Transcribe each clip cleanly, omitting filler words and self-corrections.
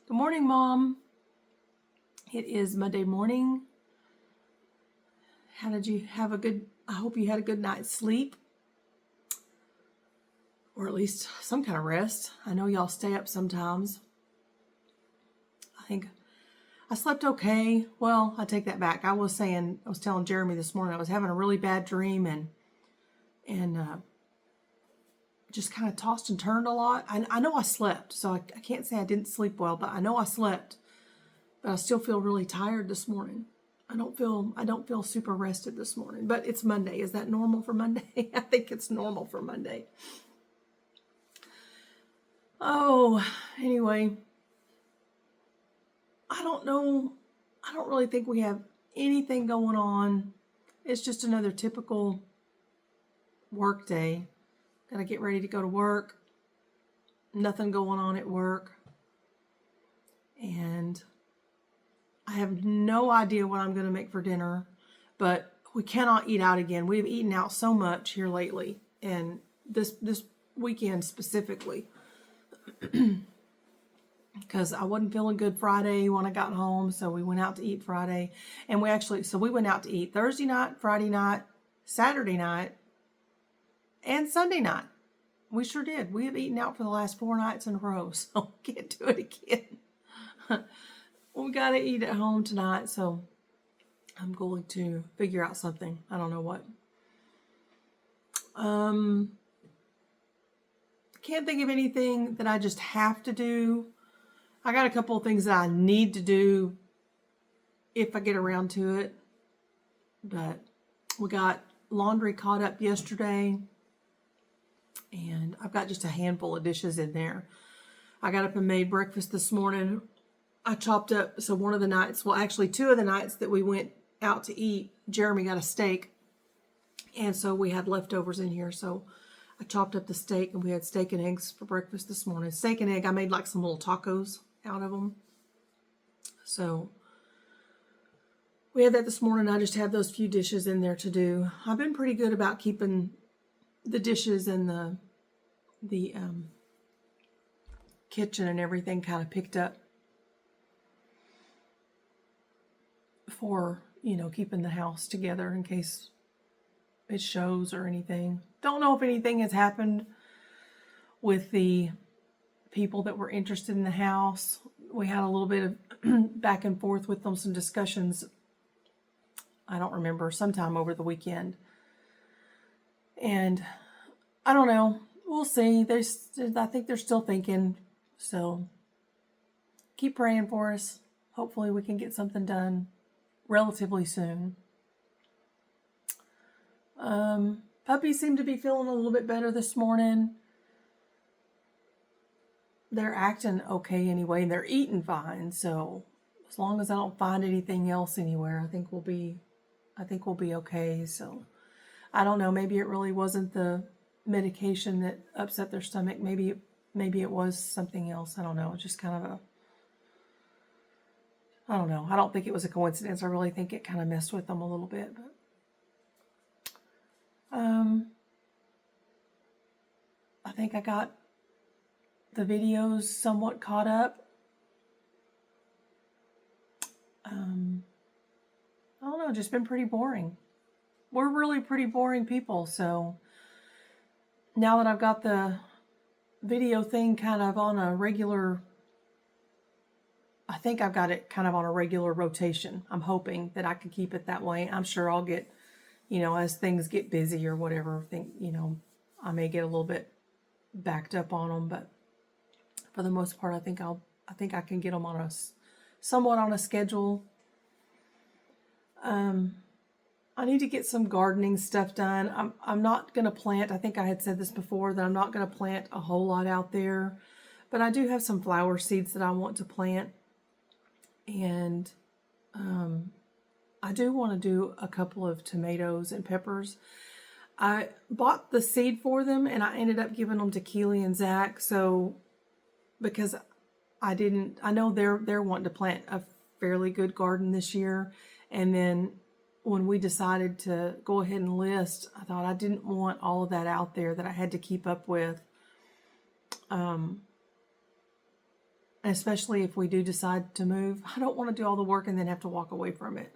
Good morning, Mom. It is Monday morning. How did you have I hope you had a good night's sleep. Or at least some kind of rest. I know y'all stay up sometimes. I think I slept okay. Well, I take that back. I was telling Jeremy this morning I was having a really bad dream and just kind of tossed and turned a lot. I know I slept, so I can't say I didn't sleep well, but I know I slept. But I still feel really tired this morning. I don't feel super rested this morning. But it's Monday. Is that normal for Monday? I think it's normal for Monday. Oh, anyway. I don't know. I don't really think we have anything going on. It's just another typical work day. Gotta get ready to go to work. Nothing going on at work. And I have no idea what I'm going to make for dinner, but we cannot eat out again. We've eaten out so much here lately, and this weekend specifically, because I wasn't feeling good Friday when I got home, so we went out to eat Friday, and we went out to eat Thursday night, Friday night, Saturday night, and Sunday night. We sure did. We have eaten out for the last 4 nights in a row, so we can't do it again. We got to eat at home tonight, so I'm going to figure out something. I don't know what. Can't think of anything that I just have to do. I got a couple of things that I need to do if I get around to it. But we got laundry caught up yesterday, and I've got just a handful of dishes in there. I got up and made breakfast this morning. I chopped up, so one of the nights, well, actually 2 of the nights that we went out to eat, Jeremy got a steak. And so we had leftovers in here. So I chopped up the steak, and we had steak and eggs for breakfast this morning. Steak and egg, I made like some little tacos out of them. So we had that this morning. I just have those few dishes in there to do. I've been pretty good about keeping the dishes and the kitchen and everything kind of picked up for, keeping the house together in case it shows or anything. Don't know if anything has happened with the people that were interested in the house. We had a little bit of back and forth with them, some discussions. I don't remember, sometime over the weekend. And I don't know. We'll see. I think they're still thinking. So keep praying for us. Hopefully we can get something done relatively soon. Puppies seem to be feeling a little bit better this morning. They're acting okay anyway, and they're eating fine. So as long as I don't find anything else anywhere, I think we'll be okay. So I don't know. Maybe it really wasn't the medication that upset their stomach. Maybe it was something else. I don't know. It's just kind of I don't know. I don't think it was a coincidence. I really think it kind of messed with them a little bit. But I think I got the videos somewhat caught up. I don't know. Just been pretty boring. We're really pretty boring people. So now that I've got the video thing kind of on a regular, I think I've got it kind of on a regular rotation. I'm hoping that I can keep it that way. I'm sure I'll get, as things get busy or whatever, I may get a little bit backed up on them, but for the most part, I think I can get them on somewhat on a schedule. I need to get some gardening stuff done. I'm not going to plant. I think I had said this before, that I'm not going to plant a whole lot out there, but I do have some flower seeds that I want to plant. And I do want to do a couple of tomatoes and peppers. I bought the seed for them, and I ended up giving them to Keely and Zach. So because I know they're wanting to plant a fairly good garden this year. And then when we decided to go ahead and list, I thought I didn't want all of that out there that I had to keep up with. And especially if we do decide to move. I don't want to do all the work and then have to walk away from it.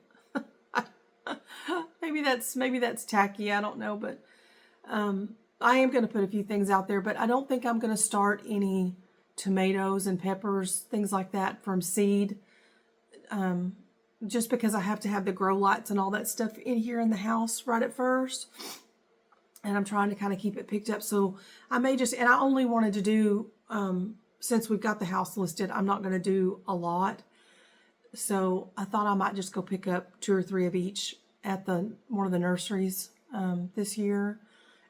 maybe that's tacky. I don't know, but I am going to put a few things out there, but I don't think I'm going to start any tomatoes and peppers, things like that from seed. Just because I have to have the grow lights and all that stuff in here in the house right at first. And I'm trying to kind of keep it picked up. So I may just, and I only wanted to do, since we've got the house listed, I'm not going to do a lot. So I thought I might just go pick up 2 or 3 of each at one of the nurseries this year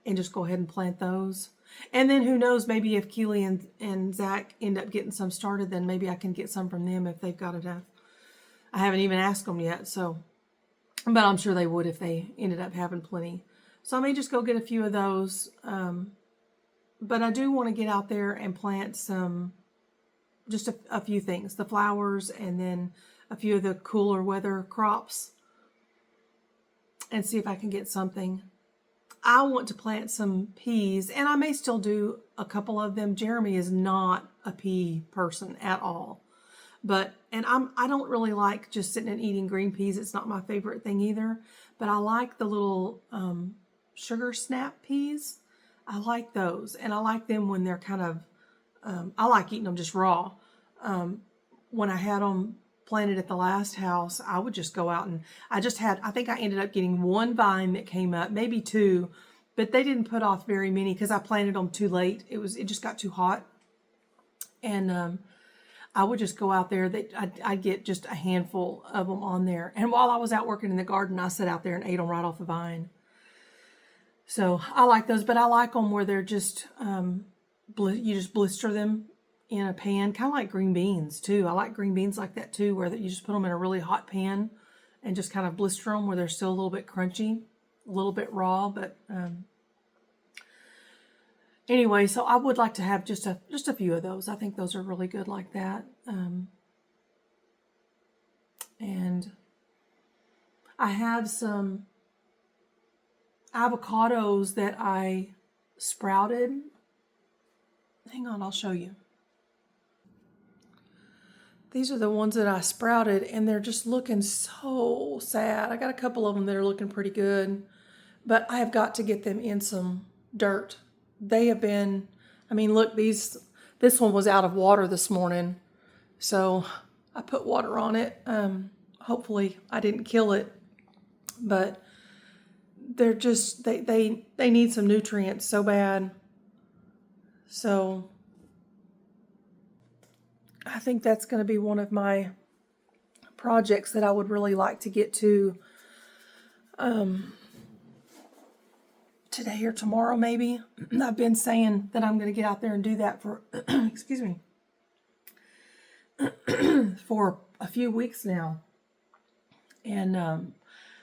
and just go ahead and plant those. And then who knows, maybe if Keely and Zach end up getting some started, then maybe I can get some from them if they've got enough. I haven't even asked them yet, so, but I'm sure they would if they ended up having plenty. So I may just go get a few of those. But I do want to get out there and plant some, just a few things, the flowers and then a few of the cooler weather crops and see if I can get something. I want to plant some peas, and I may still do a couple of them. Jeremy is not a pea person at all. But, and I don't really like just sitting and eating green peas. It's not my favorite thing either. But I like the little sugar snap peas. I like those. And I like them when they're kind of, I like eating them just raw. When I had them planted at the last house, I would just go out and I think I ended up getting 1 vine that came up, maybe 2. But they didn't put off very many because I planted them too late. It just got too hot. And I would just go out there. I'd get just a handful of them on there. And while I was out working in the garden, I sat out there and ate them right off the vine. So I like those, but I like them where they're just, you just blister them in a pan, kind of like green beans too. I like green beans like that too, where you just put them in a really hot pan and just kind of blister them where they're still a little bit crunchy, a little bit raw, but anyway, so I would like to have just a few of those. I think those are really good like that. And I have some avocados that I sprouted. Hang on, I'll show you. These are the ones that I sprouted, and they're just looking so sad. I got a couple of them that are looking pretty good, but I have got to get them in some dirt. They have been, I mean, look, this one was out of water this morning, so I put water on it. Hopefully I didn't kill it, but they're just, they need some nutrients so bad. So I think that's going to be one of my projects that I would really like to get to today or tomorrow maybe. I've been saying that I'm going to get out there and do that for, excuse me, for a few weeks now. And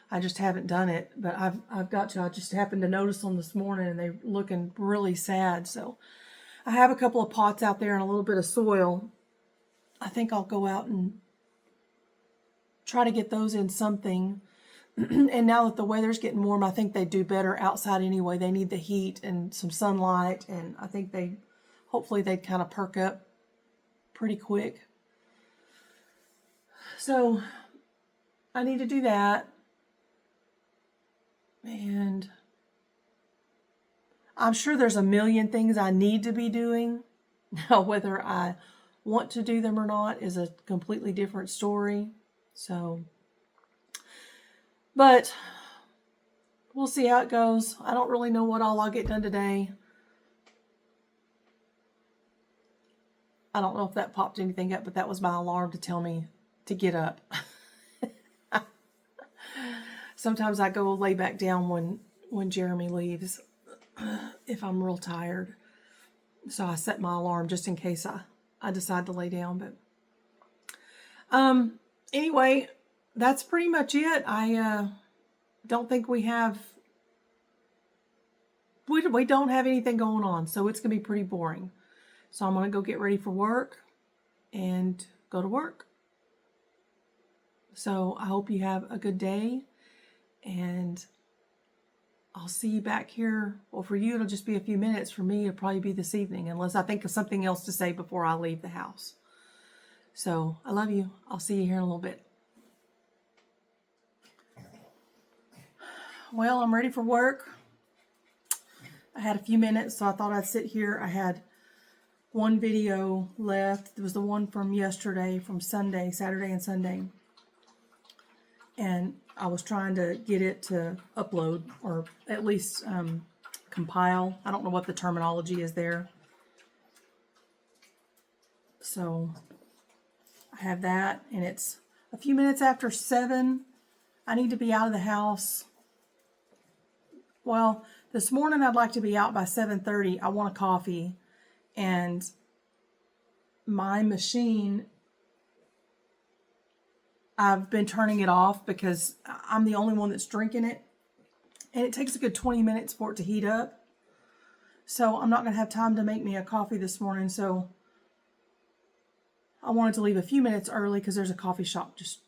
I just haven't done it, but I've got to. I just happened to notice them this morning and they're looking really sad. So I have a couple of pots out there and a little bit of soil. I think I'll go out and try to get those in something. And now that the weather's getting warm, I think they do better outside anyway. They need the heat and some sunlight, and I think hopefully they kind of perk up pretty quick. So I need to do that. And I'm sure there's a million things I need to be doing. Now, whether I want to do them or not is a completely different story. So, but we'll see how it goes. I don't really know what all I'll get done today. I don't know if that popped anything up, but that was my alarm to tell me to get up. Sometimes I go lay back down when Jeremy leaves if I'm real tired. So I set my alarm just in case I decide to lay down. But anyway, that's pretty much it. I don't think we don't have anything going on, so it's going to be pretty boring. So I'm going to go get ready for work and go to work. So I hope you have a good day, and I'll see you back here. Well, for you, it'll just be a few minutes. For me, it'll probably be this evening, unless I think of something else to say before I leave the house. So I love you. I'll see you here in a little bit. Well, I'm ready for work. I had a few minutes, so I thought I'd sit here. I had one video left. It was the one from yesterday, from Sunday, Saturday and Sunday. And I was trying to get it to upload, or at least compile. I don't know what the terminology is there. So I have that, and it's a few minutes after 7. I need to be out of the house. Well, this morning I'd like to be out by 7:30. I want a coffee, and my machine, I've been turning it off because I'm the only one that's drinking it, and it takes a good 20 minutes for it to heat up. So I'm not going to have time to make me a coffee this morning, so I wanted to leave a few minutes early because there's a coffee shop just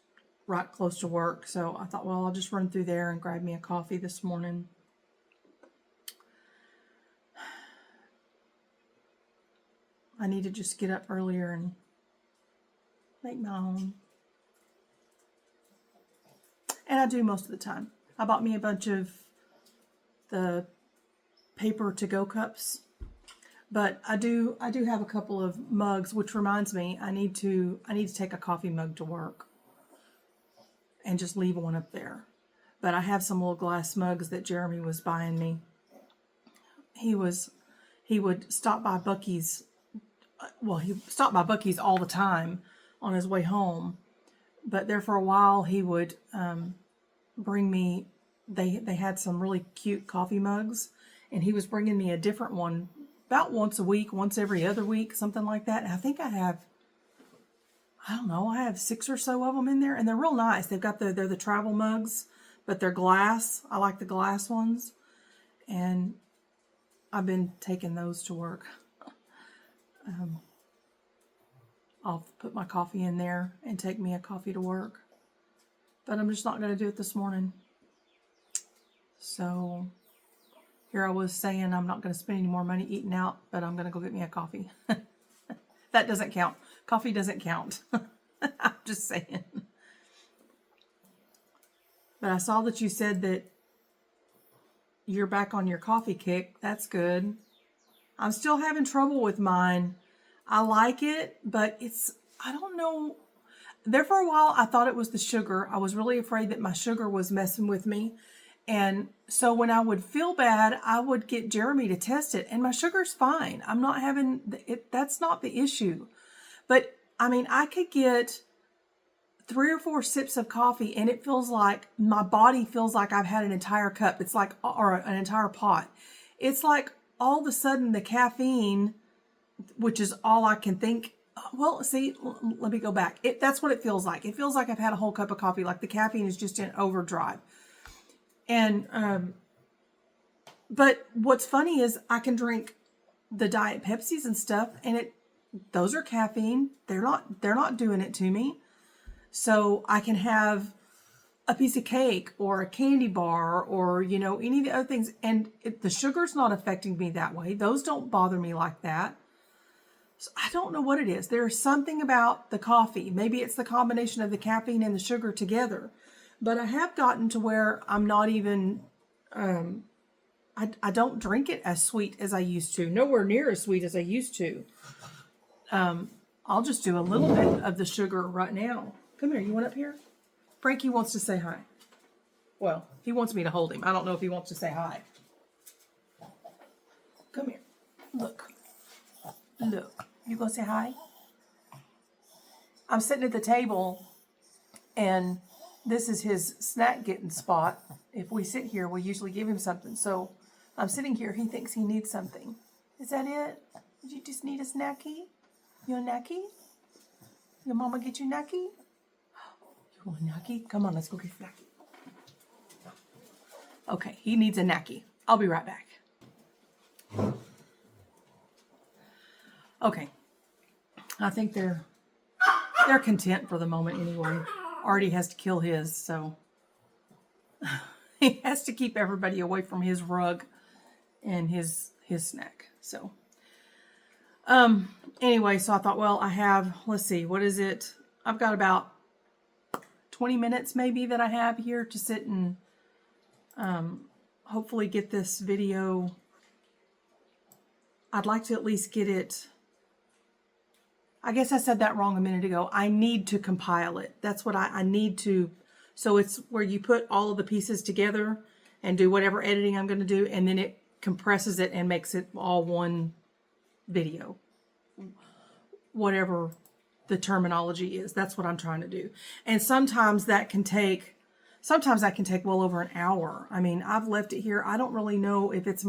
right close to work. So I thought, well, I'll just run through there and grab me a coffee this morning. I need to just get up earlier and make my own. And I do most of the time. I bought me a bunch of the paper to-go cups. But I do have a couple of mugs, which reminds me I need to take a coffee mug to work and just leave one up there. But I have some little glass mugs that Jeremy was buying me. He would stop by Buc-ee's. Well, he stopped by Buc-ee's all the time on his way home. But there for a while, he would bring me, they had some really cute coffee mugs, and he was bringing me a different one about once a week, once every other week, something like that. And I think I have 6 or so of them in there, and they're real nice. They're the travel mugs, but they're glass. I like the glass ones, and I've been taking those to work. I'll put my coffee in there and take me a coffee to work. But I'm just not going to do it this morning. So here I was saying I'm not going to spend any more money eating out, but I'm going to go get me a coffee. That doesn't count. Coffee doesn't count. I'm just saying. But I saw that you said that you're back on your coffee kick. That's good. I'm still having trouble with mine. I like it, but I don't know. There for a while, I thought it was the sugar. I was really afraid that my sugar was messing with me. And so when I would feel bad, I would get Jeremy to test it, and my sugar's fine. I'm not having it. That's not the issue. But I mean, I could get 3 or 4 sips of coffee, and it feels like my body feels like I've had an entire cup. It's like, or an entire pot. It's like all of a sudden the caffeine, which is all I can think. Well, see, let me go back. That's what it feels like. It feels like I've had a whole cup of coffee. Like the caffeine is just in overdrive. And, but what's funny is I can drink the Diet Pepsis and stuff, and those are caffeine. They're not doing it to me. So I can have a piece of cake or a candy bar or, any of the other things. And the sugar's not affecting me that way. Those don't bother me like that. So I don't know what it is. There's something about the coffee. Maybe it's the combination of the caffeine and the sugar together. But I have gotten to where I'm not even, I don't drink it as sweet as I used to. Nowhere near as sweet as I used to. I'll just do a little bit of the sugar right now. Come here. You want up here? Frankie wants to say hi. Well, he wants me to hold him. I don't know if he wants to say hi. Come here. Look. You gonna say hi? I'm sitting at the table, and this is his snack getting spot. If we sit here, we usually give him something. So I'm sitting here. He thinks he needs something. Is that it? Did you just need a snacky? You a snacky? Your mama get you snacky? You want a snacky? Come on, let's go get a snacky. Okay, he needs a snacky. I'll be right back. Okay. I think they're content for the moment anyway. Artie has to kill his, so he has to keep everybody away from his rug and his snack. So, Anyway, so I thought, well, I have, let's see, what is it? I've got about 20 minutes maybe that I have here to sit and hopefully get this video. I'd like to at least get it. I guess I said that wrong a minute ago. I need to compile it. That's what I need to. So it's where you put all of the pieces together and do whatever editing I'm going to do, and then it compresses it and makes it all one video. Whatever the terminology is, that's what I'm trying to do. And sometimes that can take well over an hour. I mean, I've left it here. I don't really know if it's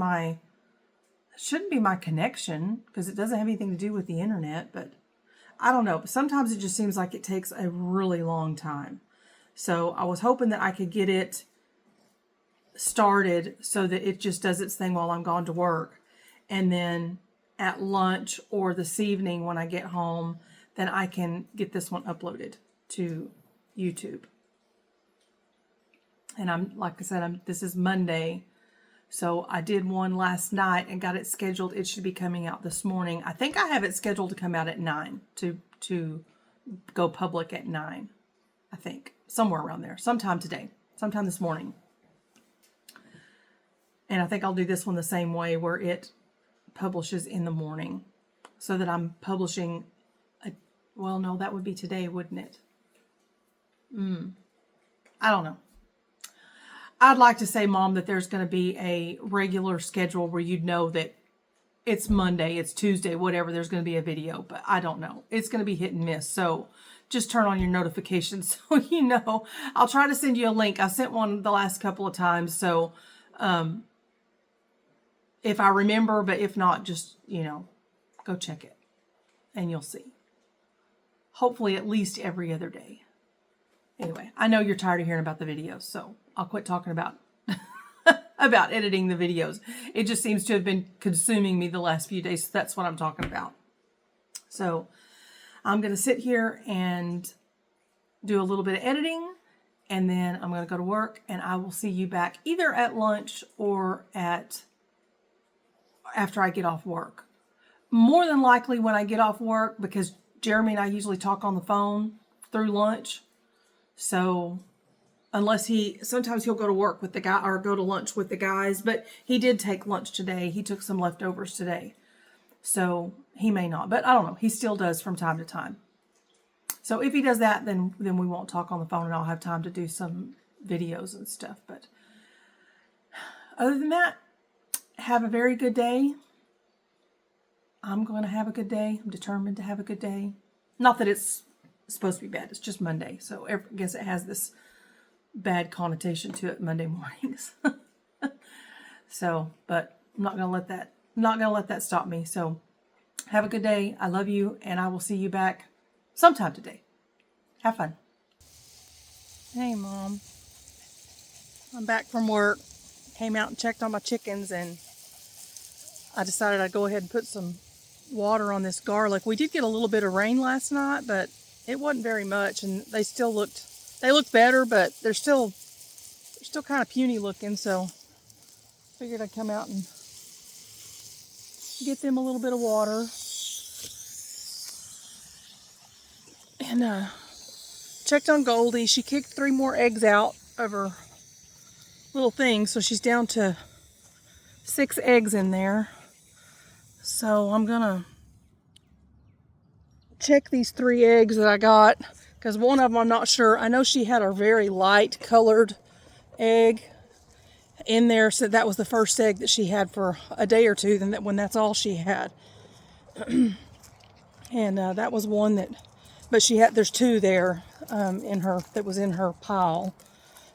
shouldn't be my connection, because it doesn't have anything to do with the internet, but I don't know. But sometimes it just seems like it takes a really long time. So I was hoping that I could get it started so that it just does its thing while I'm gone to work. And then at lunch or this evening when I get home, then I can get this one uploaded to YouTube. And like I said, this is Monday. So I did one last night and got it scheduled. It should be coming out this morning. I think I have it scheduled to come out at 9, to go public at 9. I think somewhere around there, sometime today, sometime this morning. And I think I'll do this one the same way, where it publishes in the morning, so that I'm publishing well, no, that would be today, wouldn't it? I don't know. I'd like to say, Mom, that there's going to be a regular schedule where you'd know that it's Monday, it's Tuesday, whatever, there's going to be a video, but I don't know. It's going to be hit and miss. So just turn on your notifications so you know. I'll try to send you a link. I sent one the last couple of times. So if I remember, but if not, just, go check it and you'll see. Hopefully at least every other day. Anyway, I know you're tired of hearing about the videos, so I'll quit talking about about editing the videos. It just seems to have been consuming me the last few days, so that's what I'm talking about. So I'm going to sit here and do a little bit of editing, and then I'm going to go to work, and I will see you back either at lunch or after I get off work. More than likely when I get off work, because Jeremy and I usually talk on the phone through lunch. So unless sometimes he'll go to work with the guy or go to lunch with the guys, but he did take lunch today. He took some leftovers today. So he may not, but I don't know. He still does from time to time. So if he does that, then we won't talk on the phone and I'll have time to do some videos and stuff. But other than that, have a very good day. I'm going to have a good day. I'm determined to have a good day. Not that it's supposed to be bad. It's just Monday. So I guess it has this bad connotation to it, Monday mornings. So, but I'm not going to let that stop me. So have a good day. I love you, and I will see you back sometime today. Have fun. Hey, Mom. I'm back from work. Came out and checked on my chickens, and I decided I'd go ahead and put some water on this garlic. We did get a little bit of rain last night, but it wasn't very much, and they looked better, but they're still kind of puny looking, so figured I'd come out and get them a little bit of water. And checked on Goldie. She kicked 3 more eggs out of her little thing, so she's down to 6 eggs in there. So I'm gonna check these 3 eggs that I got, because one of them I'm not sure. I know she had a very light colored egg in there, so that was the first egg that she had for a day or two, then when that's all she had. And that was one that, but there's 2 there that was in her pile.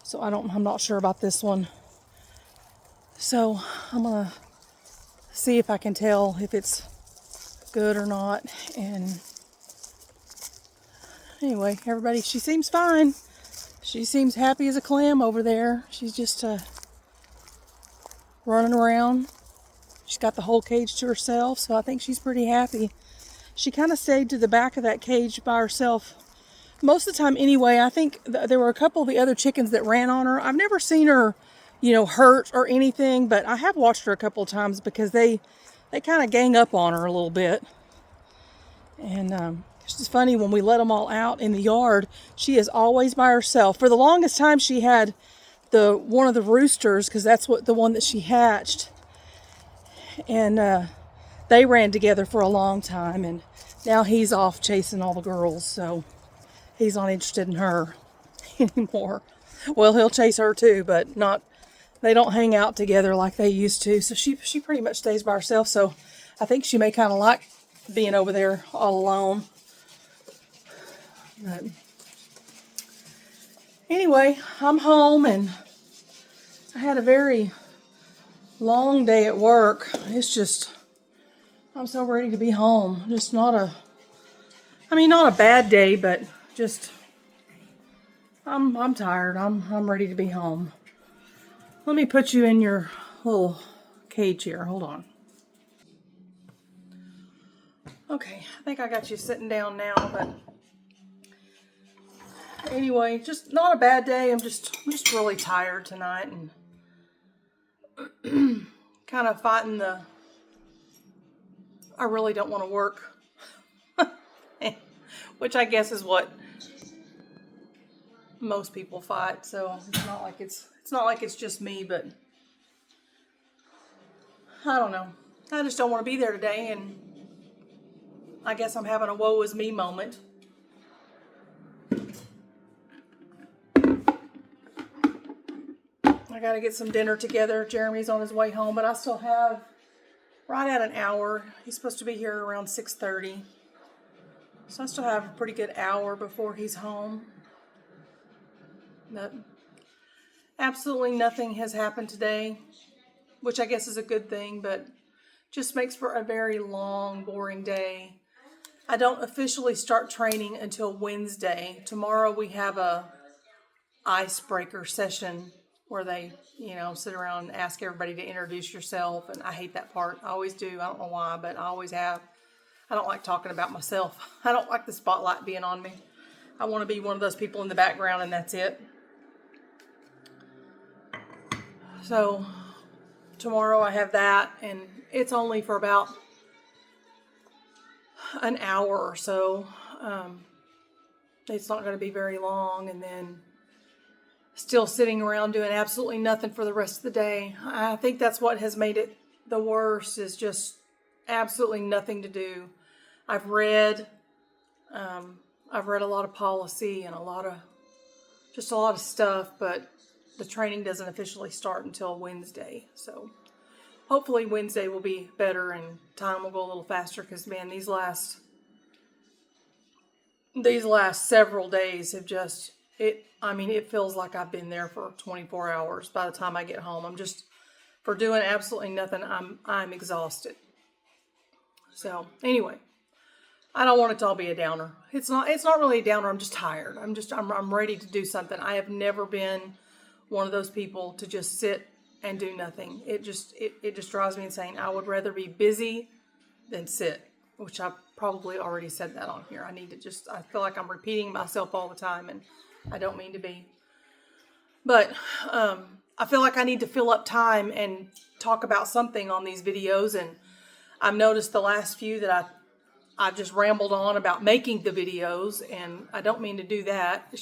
So I'm not sure about this one. So I'm gonna see if I can tell if it's good or not. And anyway, everybody, she seems fine. She seems happy as a clam over there. She's just running around. She's got the whole cage to herself, so I think she's pretty happy. She kind of stayed to the back of that cage by herself most of the time anyway. I think there were a couple of the other chickens that ran on her. I've never seen her, hurt or anything, but I have watched her a couple of times because they kind of gang up on her a little bit. And it's just funny, when we let them all out in the yard, she is always by herself. For the longest time, she had one of the roosters, because that's the one that she hatched. And they ran together for a long time, and now he's off chasing all the girls, so he's not interested in her anymore. Well, he'll chase her too, but not. They don't hang out together like they used to. So she pretty much stays by herself. So I think she may kind of like being over there all alone. But anyway, I'm home, and I had a very long day at work. It's just, I'm so ready to be home. Just not a bad day, but just, I'm tired. I'm ready to be home. Let me put you in your little cage here. Hold on. Okay, I think I got you sitting down now, but anyway, just not a bad day. I'm just really tired tonight, and kind of fighting I really don't want to work, which I guess is what most people fight. So it's not like it's just me, but I don't know. I just don't want to be there today, and I guess I'm having a woe is me moment. I got to get some dinner together. Jeremy's on his way home, but I still have right at an hour. He's supposed to be here around 6:30. So I still have a pretty good hour before he's home. But absolutely nothing has happened today, which I guess is a good thing, but just makes for a very long, boring day. I don't officially start training until Wednesday. Tomorrow we have a icebreaker session where they, sit around and ask everybody to introduce yourself. And I hate that part. I always do. I don't know why, but I always have. I don't like talking about myself. I don't like the spotlight being on me. I want to be one of those people in the background, and that's it. So tomorrow I have that, and it's only for about an hour or so. It's not going to be very long, and then still sitting around doing absolutely nothing for the rest of the day. I think that's what has made it the worst, is just absolutely nothing to do. I've read a lot of policy and a lot of stuff, but the training doesn't officially start until Wednesday. So hopefully Wednesday will be better and time will go a little faster, because man, these last several days have just, it feels like I've been there for 24 hours by the time I get home. I'm just, for doing absolutely nothing, I'm exhausted. So anyway, I don't want it to all be a downer. It's not really a downer. I'm just tired. I'm ready to do something. I have never been one of those people to just sit and do nothing. It just drives me insane. I would rather be busy than sit, which I probably already said that on here. I feel like I'm repeating myself all the time, and I don't mean to be. But I feel like I need to fill up time and talk about something on these videos, and I've noticed the last few that I've just rambled on about making the videos, and I don't mean to do that. It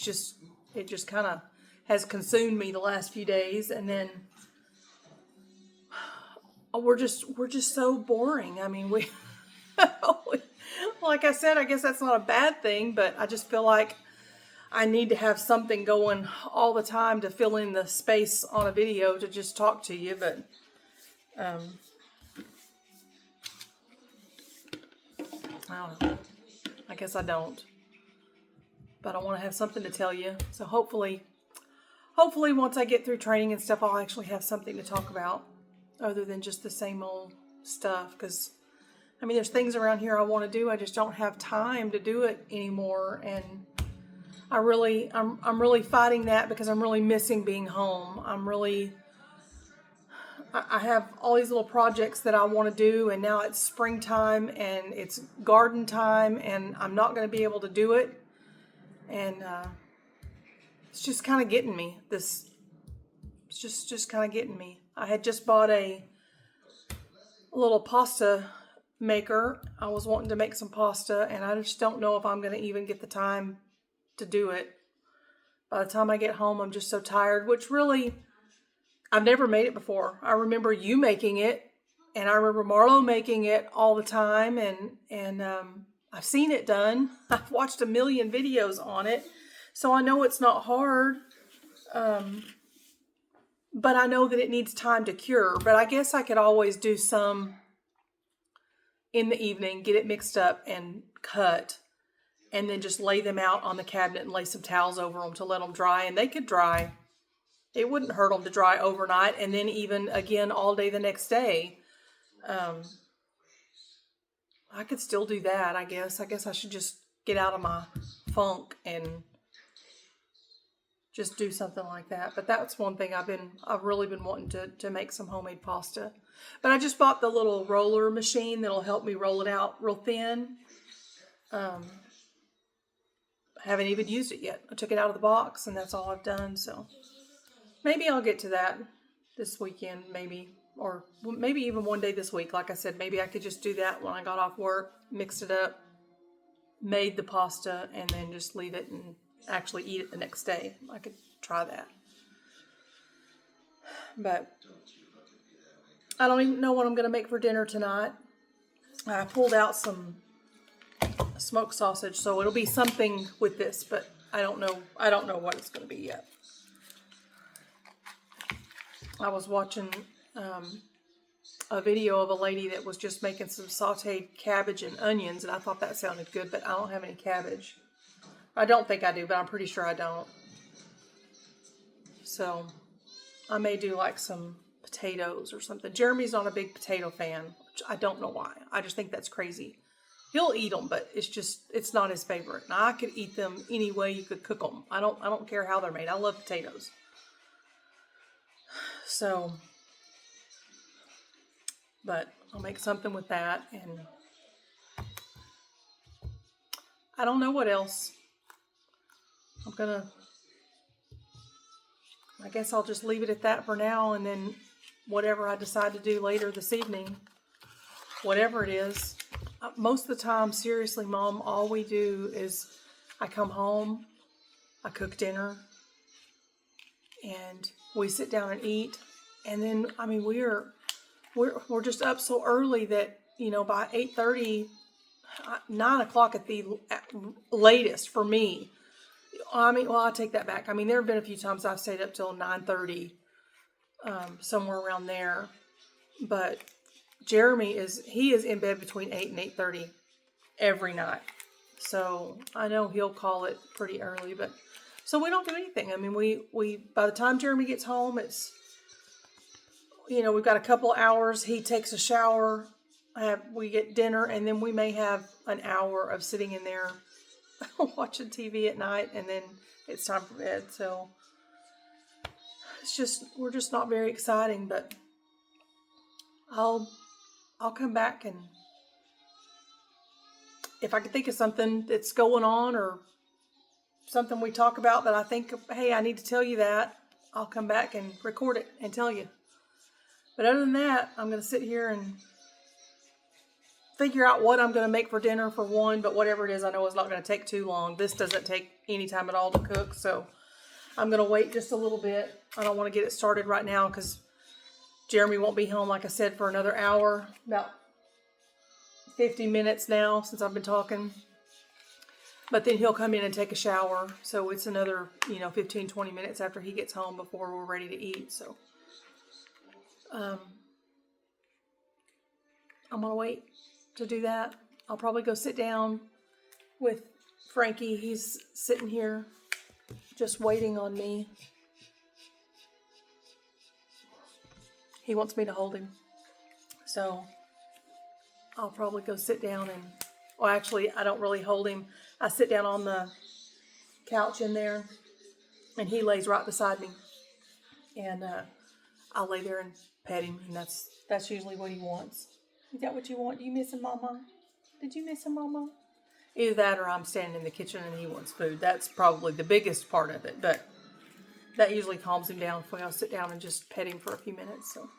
just kind of has consumed me the last few days, and then we're just so boring. I mean, like I said, I guess that's not a bad thing, but I just feel like I need to have something going all the time to fill in the space on a video to just talk to you, but I don't know. I guess I don't. But I want to have something to tell you. So hopefully once I get through training and stuff, I'll actually have something to talk about other than just the same old stuff. Because, there's things around here I want to do. I just don't have time to do it anymore. And I'm really fighting that, because I'm really missing being home. I have all these little projects that I want to do, and now it's springtime and it's garden time, and I'm not going to be able to do it. And it's just kind of getting me. It's just kind of getting me. I had just bought a little pasta maker. I was wanting to make some pasta, and I just don't know if I'm going to even get the time to do it. By the time I get home, I'm just so tired, which really, I've never made it before. I remember you making it, and I remember Marlo making it all the time, and I've seen it done. I've watched a million videos on it, so I know it's not hard. But I know that it needs time to cure. But I guess I could always do some in the evening, get it mixed up and cut, and then just lay them out on the cabinet and lay some towels over them to let them dry. And they could dry. It wouldn't hurt them to dry overnight, and then even again all day the next day. I could still do that, I guess. I guess I should just get out of my funk and just do something like that. But that's one thing I've really been wanting to make some homemade pasta. But I just bought the little roller machine that'll help me roll it out real thin. I haven't even used it yet. I took it out of the box and that's all I've done. So maybe I'll get to that this weekend, maybe. Or maybe even one day this week. Like I said, maybe I could just do that when I got off work, mixed it up, made the pasta, and then just leave it and actually eat it the next day. I could try that. But I don't even know what I'm going to make for dinner tonight. I pulled out some smoked sausage, so it'll be something with this, but I don't know what it's going to be yet. I was watching a video of a lady that was just making some sauteed cabbage and onions, and I thought that sounded good, but I don't have any cabbage. I don't think I do, but I'm pretty sure I don't. So I may do like some potatoes or something. Jeremy's not a big potato fan, which I don't know why. I just think that's crazy. He'll eat them, but it's not his favorite. Now I could eat them any way you could cook them. I don't care how they're made. I love potatoes. So, but I'll make something with that, and I don't know what else. I guess I'll just leave it at that for now, and then whatever I decide to do later this evening, whatever it is. Most of the time, seriously, Mom, all we do is I come home, I cook dinner, and we sit down and eat. And then, I mean, we're just up so early that, by 8:30, 9 o'clock at the latest for me. I take that back. I mean, there have been a few times I've stayed up till 9:30, somewhere around there. But Jeremy is in bed between 8 and 8:30 every night. So I know he'll call it pretty early, but so we don't do anything. I mean, we by the time Jeremy gets home, it's, we've got a couple hours. He takes a shower, we get dinner, and then we may have an hour of sitting in there watching TV at night, and then it's time for bed. So we're just not very exciting, but I'll come back, and if I can think of something that's going on or something we talk about that I think, hey, I need to tell you that, I'll come back and record it and tell you. But other than that, I'm going to sit here and figure out what I'm going to make for dinner for one, but whatever it is, I know it's not going to take too long. This doesn't take any time at all to cook, so I'm going to wait just a little bit. I don't want to get it started right now because Jeremy won't be home, like I said, for another hour, about 50 minutes now since I've been talking. But then he'll come in and take a shower, so it's another, 15, 20 minutes after he gets home before we're ready to eat. So I'm going to wait to do that. I'll probably go sit down with Frankie. He's sitting here just waiting on me. He wants me to hold him. So I'll probably go sit down and, well, actually, I don't really hold him. I sit down on the couch in there, and he lays right beside me. And I'll lay there and pet him, and that's usually what he wants. Is that what you want? You miss him, Mama? Did you miss him, Mama? Either that or I'm standing in the kitchen and he wants food. That's probably the biggest part of it, but that usually calms him down if I'll sit down and just pet him for a few minutes. So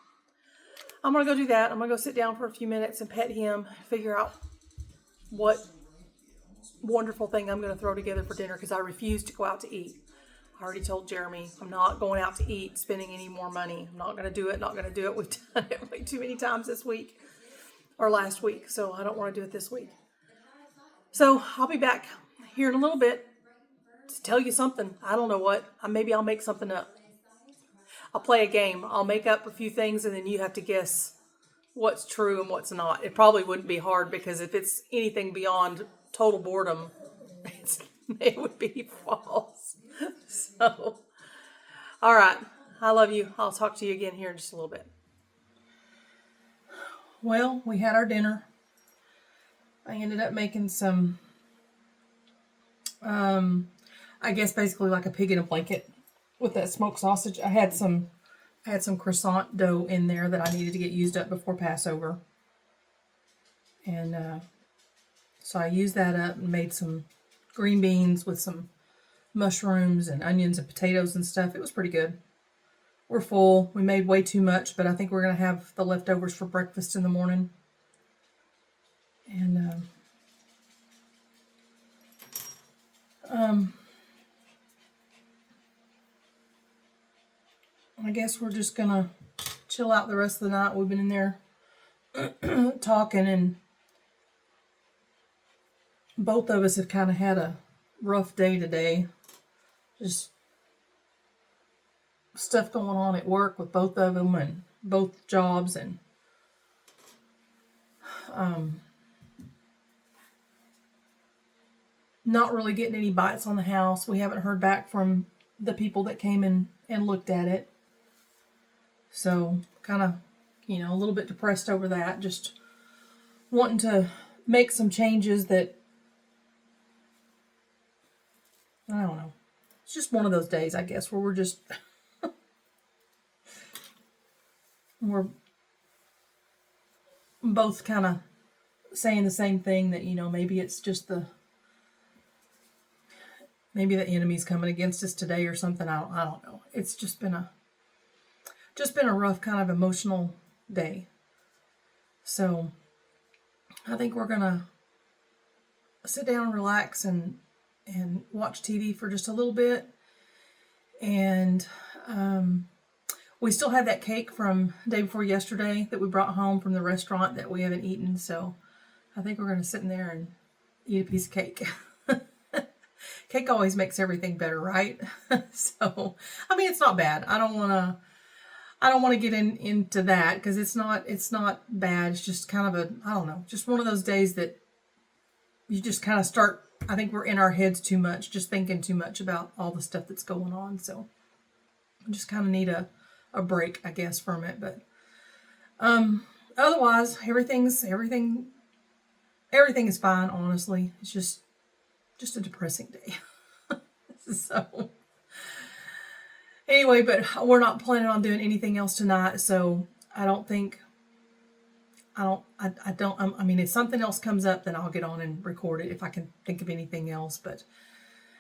I'm going to go do that. I'm going to go sit down for a few minutes and pet him, figure out what wonderful thing I'm going to throw together for dinner because I refuse to go out to eat. I already told Jeremy I'm not going out to eat, spending any more money. I'm not going to do it, not going to do it. We've done it way too many times this week or last week, so I don't want to do it this week. So I'll be back here in a little bit to tell you something. I don't know what. Maybe I'll make something up. I'll play a game. I'll make up a few things and then you have to guess what's true and what's not. It probably wouldn't be hard because if it's anything beyond total boredom, it would be false. So, all right. I love you. I'll talk to you again here in just a little bit. Well, we had our dinner. I ended up making some, I guess basically like a pig in a blanket with that smoked sausage. I had some croissant dough in there that I needed to get used up before Passover. And so I used that up and made some green beans with some mushrooms and onions and potatoes and stuff. It was pretty good. We're full. We made way too much, but I think we're going to have the leftovers for breakfast in the morning. And I guess we're just going to chill out the rest of the night. We've been in there talking, and both of us have kind of had a rough day today. Just stuff going on at work with both of them and both jobs, and not really getting any bites on the house. We haven't heard back from the people that came in and looked at it. So kind of, a little bit depressed over that. Just wanting to make some changes that, I don't know. It's just one of those days, I guess, where we're just, we're both kind of saying the same thing that, maybe it's just maybe the enemy's coming against us today or something. I don't know. It's just been a rough kind of emotional day. So I think we're going to sit down and relax and watch TV for just a little bit. And we still have that cake from the day before yesterday that we brought home from the restaurant that we haven't eaten. So I think we're going to sit in there and eat a piece of cake. Cake always makes everything better, right? So, I mean, it's not bad. I don't want to get into that because it's not bad. It's just kind of I don't know, just one of those days that you just kind of start, I think we're in our heads too much, just thinking too much about all the stuff that's going on. So I just kind of need a break, I guess, from it. But otherwise, everything is fine, honestly. It's just a depressing day. So anyway, but we're not planning on doing anything else tonight. So I mean, if something else comes up, then I'll get on and record it if I can think of anything else. But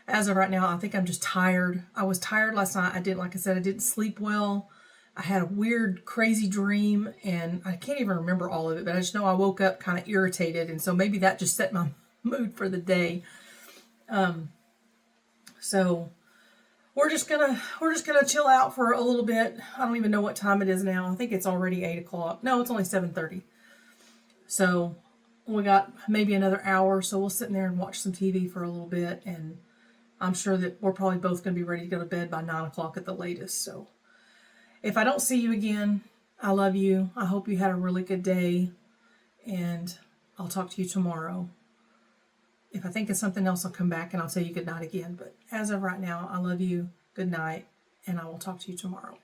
as of right now, I think I'm just tired. I was tired last night. Like I said, I didn't sleep well. I had a weird, crazy dream, and I can't even remember all of it, but I just know I woke up kind of irritated, and so maybe that just set my mood for the day. So we're just gonna chill out for a little bit. I don't even know what time it is now. I think it's already 8:00. No, it's only 7:30. So we got maybe another hour, so we'll sit in there and watch some TV for a little bit, and I'm sure that we're probably both going to be ready to go to bed by 9:00 at the latest. So if I don't see you again, I love you. I hope you had a really good day, and I'll talk to you tomorrow. If I think of something else, I'll come back and I'll tell you good night again. But as of right now, I love you. Good night, and I will talk to you tomorrow.